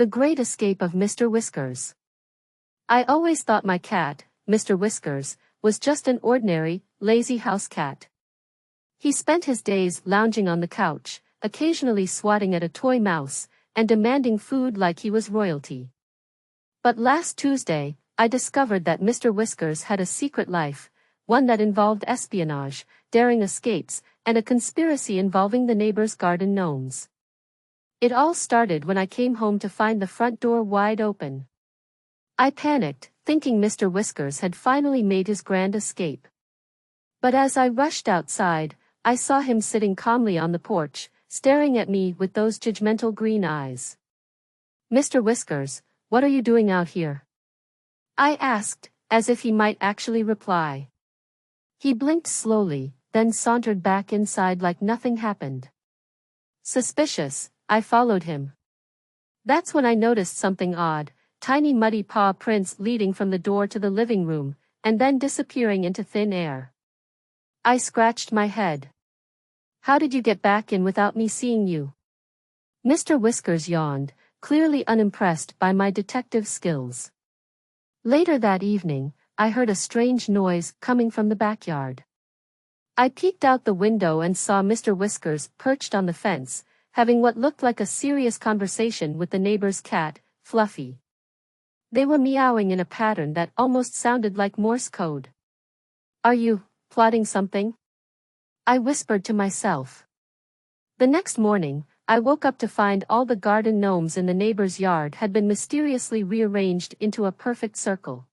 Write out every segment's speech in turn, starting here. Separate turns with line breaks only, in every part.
The Great Escape of Mr. Whiskers. I always thought my cat, Mr. Whiskers, was just an ordinary, lazy house cat. He spent his days lounging on the couch, occasionally swatting at a toy mouse, and demanding food like he was royalty. But last Tuesday, I discovered that Mr. Whiskers had a secret life, one that involved espionage, daring escapes, and a conspiracy involving the neighbor's garden gnomes. It all started when I came home to find the front door wide open. I panicked, thinking Mr. Whiskers had finally made his grand escape. But as I rushed outside, I saw him sitting calmly on the porch, staring at me with those judgmental green eyes. "Mr. Whiskers, what are you doing out here?" I asked, as if he might actually reply. He blinked slowly, then sauntered back inside like nothing happened. Suspicious, I followed him. That's when I noticed something odd, tiny muddy paw prints leading from the door to the living room, and then disappearing into thin air. I scratched my head. "How did you get back in without me seeing you?" Mr. Whiskers yawned, clearly unimpressed by my detective skills. Later that evening, I heard a strange noise coming from the backyard. I peeked out the window and saw Mr. Whiskers perched on the fence, having what looked like a serious conversation with the neighbor's cat, Fluffy. They were meowing in a pattern that almost sounded like Morse code. "Are you plotting something?" I whispered to myself. The next morning, I woke up to find all the garden gnomes in the neighbor's yard had been mysteriously rearranged into a perfect circle.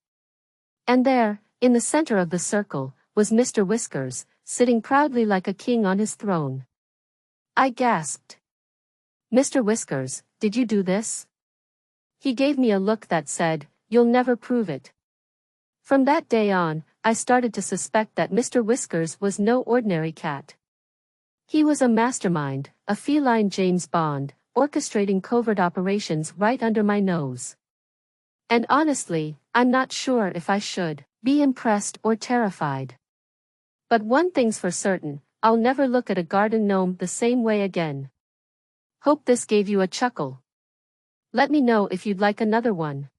And there, in the center of the circle, was Mr. Whiskers, sitting proudly like a king on his throne. I gasped. "Mr. Whiskers, did you do this?" He gave me a look that said, "You'll never prove it." From that day on, I started to suspect that Mr. Whiskers was no ordinary cat. He was a mastermind, a feline James Bond, orchestrating covert operations right under my nose. And honestly, I'm not sure if I should be impressed or terrified. But one thing's for certain, I'll never look at a garden gnome the same way again. Hope this gave you a chuckle. Let me know if you'd like another one.